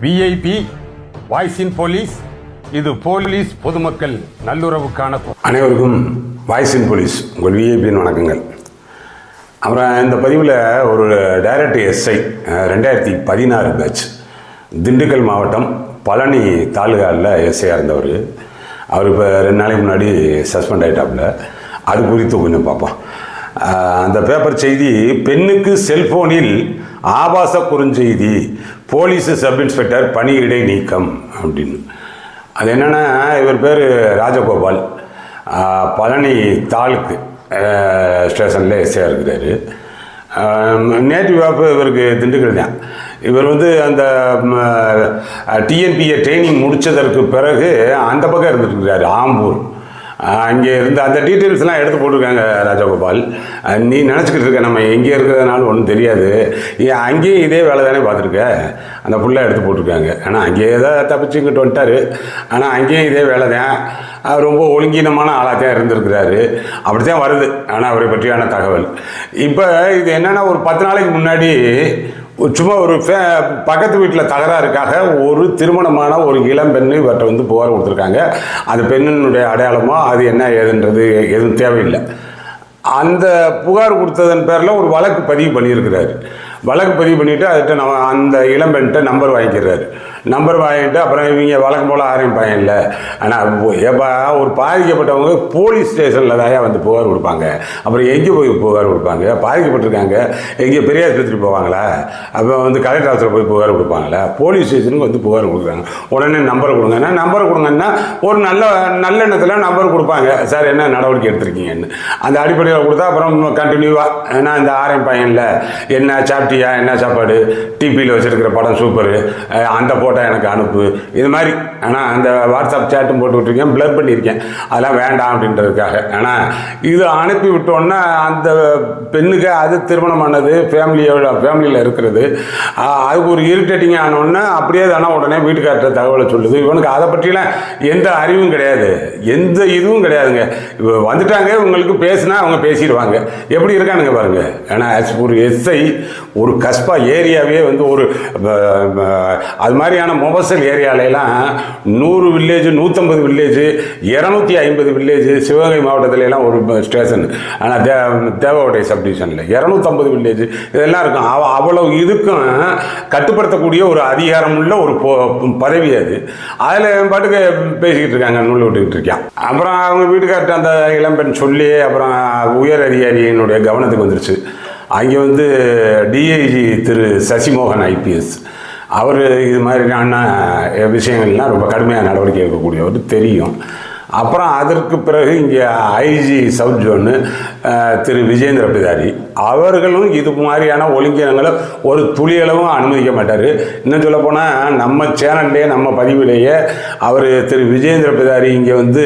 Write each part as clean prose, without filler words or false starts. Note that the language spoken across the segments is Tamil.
விஐபி வாய்ஸ் இன் போலீஸ். இது போலீஸ் பொதுமக்கள் நல்லுறவுக்கான. அனைவருக்கும் வாய்ஸ் இன் போலீஸ் உங்கள் விஐபியின் வணக்கங்கள். அப்புறம் இந்த பதிவில் ஒரு டைரக்ட் எஸ்ஐ 2016 பேட்ச் திண்டுக்கல் மாவட்டம் பழனி தாலுகாவில் எஸ்ஐயாக இருந்தவர். அவர் இப்போ 2 நாளைக்கு முன்னாடி சஸ்பெண்ட் ஆகிட்டாப்புல. அது குறித்து கொஞ்சம் பார்ப்போம். அந்த பேப்பர் செய்தி, பெண்ணுக்கு செல்போனில் ஆபாச குறுஞ்செய்தி, போலீஸ் சப் இன்ஸ்பெக்டர் பணியிடை நீக்கம் அப்படின்னு. அது என்னென்னா, இவர் பேர் ராஜகோபால், பழனி தாலுக்கு ஸ்டேஷனில் எஸ்ஐயாக இருக்கிறாரு. நேட்டிவ் ஆஃப் இவருக்கு திண்டுக்கல் தான். இவர் அந்த டிஎன்பிஏ ட்ரைனிங் முடித்ததற்கு பிறகு அந்த பக்கம் இருந்துட்டுருக்கிறாரு, ஆம்பூர். அங்கே இருந்த அந்த டீட்டெயில்ஸ்லாம் எடுத்து போட்டிருக்காங்க ராஜகோபால். நீ நினச்சிக்கிட்டு இருக்க நம்ம எங்கே இருக்கிறதுனால ஒன்றும் தெரியாது, அங்கேயும் இதே வேலை தானே பார்த்துருக்க, அந்த ஃபுல்லாக எடுத்து போட்டிருக்காங்க. ஆனால் அங்கேயே தான் தப்பிச்சுக்கிட்டு வந்துட்டார். ஆனால் அங்கேயும் இதே வேலை தான். ரொம்ப ஒழுங்கீனமான ஆளாக தான் இருந்திருக்கிறாரு. அப்படி தான் வருது ஆனால் அவரை பற்றியான தகவல். இப்போ இது என்னென்னா, ஒரு 10 நாளைக்கு முன்னாடி சும்மா ஒரு பக்கத்து வீட்டில் தகராறுக்காக ஒரு திருமணமான ஒரு இளம் பெண்ணு இவர்கிட்ட புகார் கொடுத்துருக்காங்க. அந்த பெண்ணினுடைய அடையாளமோ அது என்ன ஏதுன்றது எதுவும் தேவையில்லை. அந்த புகார் கொடுத்ததன் பேரில் ஒரு வழக்கு பதிவு பண்ணியிருக்கிறாரு. வழக்கு பதிவு பண்ணிவிட்டு அதுகிட்ட நம்ம அந்த இளம்பெண்கிட்ட நம்பர் வாங்கிக்கிறாரு. நம்பர் வாங்கிட்டு அப்புறம் இவங்க வழக்கம் போல் ஆரம்பிப்பாங்க. இல்லை, ஆனால் எப்போ ஒரு பாதிக்கப்பட்டவங்க போலீஸ் ஸ்டேஷனில் தான் புகார் கொடுப்பாங்க. அப்புறம் எங்கே போய் புகார் கொடுப்பாங்க? பாதிக்கப்பட்டிருக்காங்க, எங்கே பெரிய ஆஸ்பத்திரி போவாங்களா? அப்போ கலெக்டர் ஆஃபீஸில் போய் புகார் கொடுப்பாங்களா? போலீஸ் ஸ்டேஷனுக்கு புகார் கொடுக்குறாங்க. உடனே நம்பரை கொடுங்கன்னா, நம்பர் கொடுங்கன்னா ஒரு நல்ல எண்ணத்தில் நம்பர் கொடுப்பாங்க. சார் என்ன நடவடிக்கை எடுத்திருக்கீங்கன்னு அந்த அடிப்படையில் கொடுத்தா அப்புறம் கண்டினியூவாக ஏன்னா இந்த ஆரம்பிப்பாங்கல்ல, என்ன சாப்பிட்டியா, என்ன சாப்பாடு, டிபியில் வச்சுருக்கிற படம் சூப்பரு, அந்த போட்டோ எனக்கு அனுப்பு, இது மாதிரி. ஆனால் அந்த வாட்ஸ்அப் சேட்டும் போட்டு விட்டுருக்கேன், பிளர் பண்ணியிருக்கேன், அதெல்லாம் வேண்டாம் அப்படின்றதுக்காக. ஆனால் இது அனுப்பி விட்டோன்னா அந்த பெண்ணுக்கு அது திருமணமானது, ஃபேமிலியில் இருக்கிறது, அதுக்கு ஒரு இரிட்டேட்டிங் ஆனோடனே அப்படியே தானே உடனே வீட்டுக்கார்ட்ட தகவலை சொல்லுது. இவனுக்கு அதை பற்றிலாம் எந்த அறிவும் கிடையாது, எந்த இதுவும் கிடையாதுங்க. இப்போ வந்துட்டாங்க, உங்களுக்கு பேசுனா அவங்க பேசிடுவாங்க. எப்படி இருக்கானுங்க பாருங்க. ஏன்னா ஒரு எஸ்ஐ ஒரு கஸ்பா ஏரியாவே ஒரு அது மாதிரியான mofussil ஏரியாலெல்லாம் 100 village, 150 village, 250 village, Sivaganga மாவட்டத்திலலாம் ஒரு ஸ்டேஷன். ஆனால் தேவகோட்டை சப்டிவிஷனில் 250 வில்லேஜ் இதெல்லாம் இருக்கும். அவ்வளவு இதுக்கும் கட்டுப்படுத்தக்கூடிய ஒரு அதிகாரம் உள்ள ஒரு பதவி அது. அதில் பாட்டுக்கு பேசிக்கிட்டு இருக்காங்க, நூல் விட்டுக்கிட்டு இருக்கான். அப்புறம் அவங்க வீட்டுக்கார்ட்ட அந்த இளம்பெண் சொல்லி அப்புறம் உயர் அதிகாரியினுடைய கவனத்துக்கு வந்துருச்சு. அங்கே டிஐஜி திரு சசிமோகன் ஐபிஎஸ் அவர் இது மாதிரியான விஷயங்கள்லாம் ரொம்ப கடுமையான நடவடிக்கை எடுக்கக்கூடியவர் தெரியும். அப்புறம் அதற்கு பிறகு இங்கே ஐஜி சவுத் ஜோனு திரு விஜேந்திர பிதாரி அவர்களும் இது மாதிரியான ஒழுங்கினங்களை ஒரு துளியளவும் அனுமதிக்க மாட்டார். இன்னும் சொல்லப்போனால் நம்ம சேனல்லே நம்ம பதிவிலேயே அவர் திரு விஜேந்திர பிதாரி இங்கே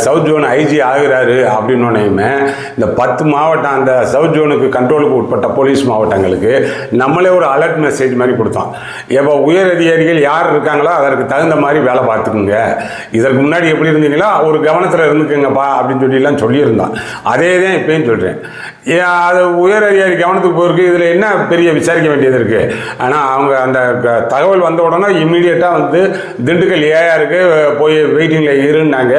சவுத் ஜோன் ஐஜி ஆகிறாரு அப்படின்னோடனே இந்த 10 மாவட்டம் அந்த சவுத் ஜோனுக்கு கண்ட்ரோலுக்கு உட்பட்ட போலீஸ் மாவட்டங்களுக்கு நம்மளே ஒரு அலர்ட் மெசேஜ் மாதிரி கொடுத்தோம். எப்போ உயர் அதிகாரிகள் யார் இருக்காங்களோ அதற்கு தகுந்த மாதிரி வேலை பார்த்துக்குங்க, இதற்கு முன்னாடி எப்படி இருந்தீங்களோ ஒரு கவனத்தில் இருந்துக்குங்கப்பா அப்படின்னு சொல்லிலாம் சொல்லியிருந்தான். அதே தான் இப்பயும் சொல்கிறேன். அது உயர் அதிகாரி கவனத்துக்கு போயிருக்கு. இதில் என்ன பெரிய விசாரிக்க வேண்டியது இருக்குது? ஆனால் அவங்க அந்த தகவல் வந்த உடனே இம்மீடியட்டாக திண்டுக்கல் ஏஆருக்கு போய் வெயிட்டிங்கில் இருந்தாங்க.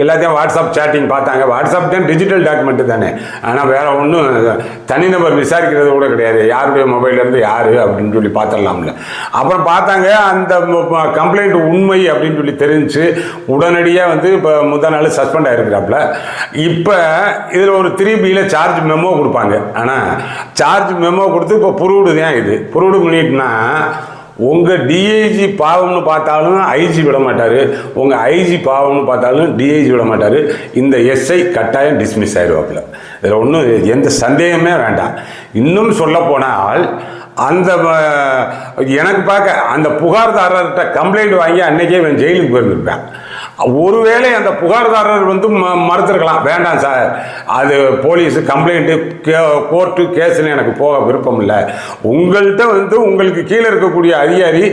எல்லாத்தையும் வாட்ஸ்அப் சேட்டிங் பார்த்தாங்க. வாட்ஸ்அப் தான் டிஜிட்டல் டாக்குமெண்ட்டு தானே. ஆனால் வேறு ஒன்றும் தனிநபர் விசாரிக்கிறது கூட கிடையாது. யாருடைய மொபைல்லேருந்து யார் அப்படின்னு சொல்லி பார்த்துடலாம்ல. அப்புறம் பார்த்தாங்க, அந்த கம்ப்ளைண்ட் உண்மை அப்படின்னு சொல்லி தெரிஞ்சு உடனடியாக இப்போ முதல் நாள் சஸ்பெண்ட் ஆகிருக்கிறாப்புல. இப்போ இதில் ஒரு 3Bயில் சார்ஜ் மெமோ கொடுப்பாங்க. ஆனால் சார்ஜ் மெமோ கொடுத்து இப்போ புரூடு தான். இது புரூடு பண்ணிட்டுனா உங்கள் டிஐஜி பாவம்னு பார்த்தாலும் ஐஜி விட மாட்டார், உங்கள் ஐஜி பாவம்னு பார்த்தாலும் டிஐஜி விட மாட்டார். இந்த எஸ்ஐ கட்டாயம் டிஸ்மிஸ் ஆகிடுவாப்புல. இதில் ஒன்றும் எந்த சந்தேகமே வேண்டாம். இன்னும் சொல்ல போனால் அந்த எனக்கு பார்க்க அந்த புகார்தாரர்கிட்ட கம்ப்ளைண்ட் வாங்கி அன்றைக்கே இவன் ஜெயிலுக்கு போயிருந்துருப்பேன். ஒருவேளை அந்த புகார்தாரர் வந்து மறுத்திருக்கலாம், வேண்டாம் சார், அது போலீஸ் கம்ப்ளைண்ட்டு கோர்ட்டு கேஸ்ன்னு எனக்கு போக விருப்பம் இல்லை, உங்கள்கிட்ட வந்து உங்களுக்கு கீழே இருக்கக்கூடிய அதிகாரி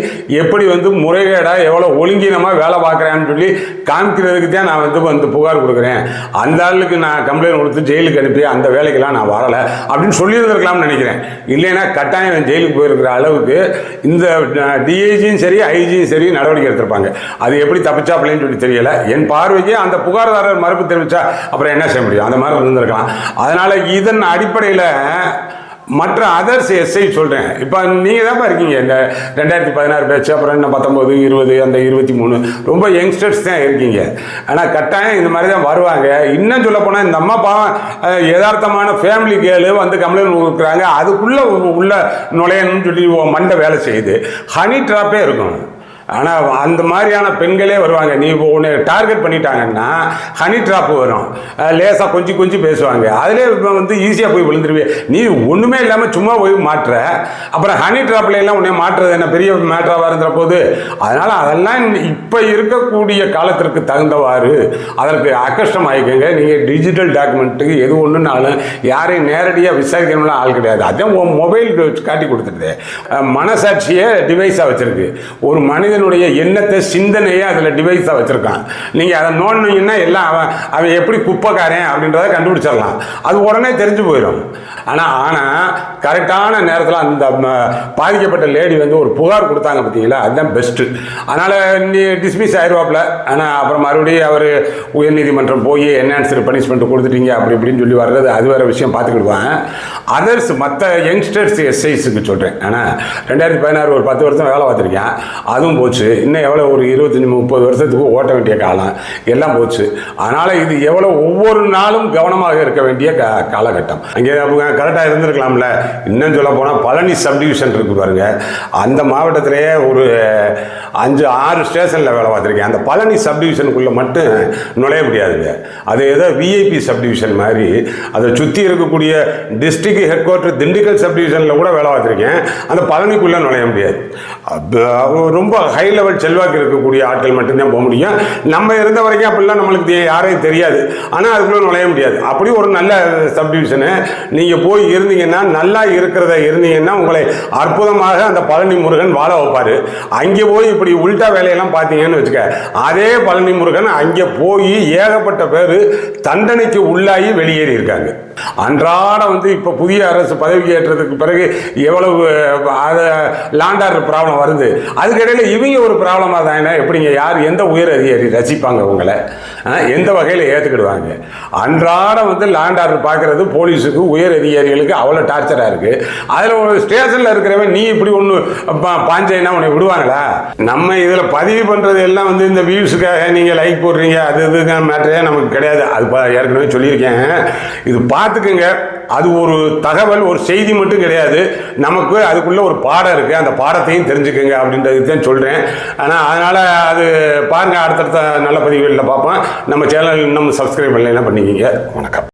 எப்படி வந்து முறைகேடாக எவ்வளோ ஒழுங்கீனமாக வேலை பார்க்குறேன்னு சொல்லி காமிக்கிறதுக்கு தான் நான் வந்து புகார் கொடுக்குறேன், அந்த ஆளுக்கு நான் கம்ப்ளைண்ட் கொடுத்து ஜெயிலுக்கு அனுப்பி அந்த வேலைக்கெல்லாம் நான் வரலை அப்படின்னு சொல்லியிருந்திருக்கலாம்னு நினைக்கிறேன். இல்லைன்னா கட்டாயம் ஜெயிலுக்கு போயிருக்கிற அளவுக்கு இந்த டிஐஜியும் சரி ஐஜியும் சரி நடவடிக்கை எடுத்திருப்பாங்க. அது எப்படி தப்பிச்சாப்பிள்ளைன்னு சொல்லி தெரியல. என் பார்வைக்கு அந்த புகார்தாரர் மறுப்பு தெரிவித்தா அப்புறம் என்ன செய்ய முடியும், அந்த மாதிரி இருந்திருக்கலாம். அதனால் இதன் அடிப்படையில் மற்ற அதர்ஸ் எஸ்ஐ சொல்கிறேன். இப்போ நீங்கள் தான் இருக்கீங்க, இந்த 2016 பேச்சு, அப்புறம் என்ன 19, 20, அந்த 23 ரொம்ப யங்ஸ்டர்ஸ் தான் இருக்கீங்க. ஆனால் கட்டாயம் இந்த மாதிரி தான் வருவாங்க. இன்னும் சொல்ல போனால் இந்த அம்மா பாவம் யதார்த்தமான ஃபேமிலி கேளு வந்து கம்ப்ளைண்ட் கொடுக்குறாங்க, அதுக்குள்ளே உள்ள நுழையணும்னு சொல்லி மண்டை வேலை செய்யுது. ஹனி ட்ராப்பே இருக்கும். ஆனால் அந்த மாதிரியான பெண்களே வருவாங்க. நீ இப்போ உன்னை டார்கெட் பண்ணிட்டாங்கன்னா ஹனி ட்ராப் வரும், லேசாக கொஞ்சம் பேசுவாங்க, அதிலே வந்து ஈஸியாக போய் விழுந்துருவே. நீ ஒன்றுமே இல்லாமல் சும்மா போய் மாட்டுற, அப்புறம் ஹனி ட்ராப்ல எல்லாம் உன்னை மாற்றுறது என்ன பெரிய மேட்டராக இருந்துற போது. அதனால் அதெல்லாம் இப்போ இருக்கக்கூடிய காலத்திற்கு தகுந்தவாறு அதற்கு அக்கஷ்டம் ஆகிக்கங்க. நீங்கள் டிஜிட்டல் டாக்குமெண்ட்டுக்கு எது ஒன்றுனாலும் யாரையும் நேரடியாக விசாரிக்கணும்லாம் ஆள் கிடையாது. அதான் மொபைல் காட்டி கொடுத்துருது. மனசாட்சியை டிவைஸாக வச்சுருக்கு. ஒரு மனிதனுடைய எண்ணத்தை சிந்தனையை அதில் டிவைஸாக வச்சுருக்கான். நீங்கள் அதை நோண்டினீங்கன்னா எல்லாம் அவன் எப்படி குப்பைக்காரன் அப்படின்றத கண்டுபிடிச்சிடலாம். அது உடனே தெரிஞ்சு போயிடும். ஆனால் கரெக்டான நேரத்தில் அந்த பாதிக்கப்பட்ட லேடி வந்து ஒரு புகார் கொடுத்தாங்க பார்த்தீங்களா, அதுதான் பெஸ்ட்டு. அதனால் நீ டிஸ்மிஸ் ஆயிடுவாப்பில். ஆனால் அப்புறம் மறுபடியும் அவர் உயர்நீதிமன்றம் போய் என்ஹான்ஸ்டு பனிஷ்மெண்ட் கொடுத்துட்டீங்க அப்படி இப்படின்னு சொல்லி வர்றது அது வேறு விஷயம் பார்த்துக்கிடுவாங்க. அதர்ஸ் மற்ற யங்ஸ்டர்ஸ் எஸ்ஐஸுக்கு சொல்கிறேன். ஆனால் 2016 ஒரு 10 வருஷம் வேலை பார்த்துருக்கேன், அதுவும் போச்சு. இன்னும் எவ்வளோ ஒரு 25-30 வருஷத்துக்கு ஓட்ட வேண்டிய காலம் எல்லாம் போச்சு. அதனால் இது எவ்வளோ ஒவ்வொரு நாளும் கவனமாக இருக்க வேண்டிய காலகட்டம். அங்கே கரெக்டாக இருந்திருக்கலாம்ல. இன்னும் சொல்ல போனால் பழனி சப்டிவிஷன் இருக்குது பாருங்க, அந்த மாவட்டத்திலேயே ஒரு 5-6 ஸ்டேஷனில் வேலை பார்த்துருக்கேன். அந்த பழனி சப்டிவிஷனுக்குள்ளே மட்டும் நுழைய முடியாதுங்க. அது ஏதோ விஐபி சப்டிவிஷன் மாதிரி. அதை சுற்றி இருக்கக்கூடிய டிஸ்ட்ரிக்ட் ஹெட் குவார்ட்டர் திண்டுக்கல் சப்டிவிஷனில் கூட வேலை பார்த்துருக்கேன். அந்த பழனிக்குள்ளே நுழைய முடியாது. ரொம்ப ஹை லெவல் செல்வாக்கு இருக்கக்கூடிய ஆட்கள் மட்டும்தான் போக முடியும். நம்ம இருந்த வரைக்கும் அப்படிலாம் நம்மளுக்கு யாரையும் தெரியாது. ஆனால் அதுக்குள்ளே நுழைய முடியாது. அப்படி ஒரு நல்ல சப்டிவிஷனு நீங்கள் போய் இருந்தீங்கன்னா, நல்லா இருக்கிறத இருந்தீங்கன்னா உங்களை அற்புதமாக அந்த பழனி முருகன் வாழ வைப்பார். அங்கே போய் இப்படி உல்டா வேலையெல்லாம் பார்த்தீங்கன்னு வச்சுக்க, அதே பழனி முருகன் அங்கே போய் ஏகப்பட்ட பேர் தண்டனைக்கு உள்ளாகி வெளியேறி இருக்காங்க. அன்றாட வந்து இப்போ புதிய அரசு பதவிக்கு ஏற்றதுக்கு பிறகு எவ்வளவு லாண்ட் ஆர்டர் ப்ராப்ளம் வருது. அதுக்கிடையில் இவங்க ஒரு ப்ராப்ளமாக தானே எப்படிங்க யார் எந்த உயர் அதிகாரி ரசிப்பாங்க உங்களை, எந்த வகையில் ஏற்றுக்கிடுவாங்க? அன்றாடம் வந்து லாண்ட் ஆர்டர் பார்க்குறது போலீஸுக்கு உயர் அதிகாரிகளுக்கு அவ்வளோ டார்ச்சராக இருக்குது. அதில் ஒரு ஸ்டேஷனில் இருக்கிறவன் நீ இப்படி ஒன்று பாஞ்சைன்னா உன்னை விடுவாங்களா? நம்ம இதில் பதிவு பண்ணுறது எல்லாம் வந்து இந்த வியூஸுக்காக நீங்கள் லைக் போடுறீங்க, அது இதுக்கான மேட்டரே நமக்கு கிடையாது. அது ஏற்கனவே சொல்லியிருக்கேன். இது பார்த்துக்குங்க. அது ஒரு தகவல், ஒரு செய்தி மட்டும் கிடையாது. நமக்கு அதுக்குள்ளே ஒரு பாடம் இருக்குது. அந்த பாடத்தையும் தெரிஞ்சுக்குங்க அப்படின்றது தான் சொல்கிறேன். ஆனால் அதனால் அது பாருங்கள், அடுத்தடுத்த நல்ல பதிவுகளில் பார்ப்போம். நம்ம சேனல் இன்னும் சப்ஸ்கிரைப் பண்ணலைன்னா பண்ணிக்கிங்க. வணக்கம்.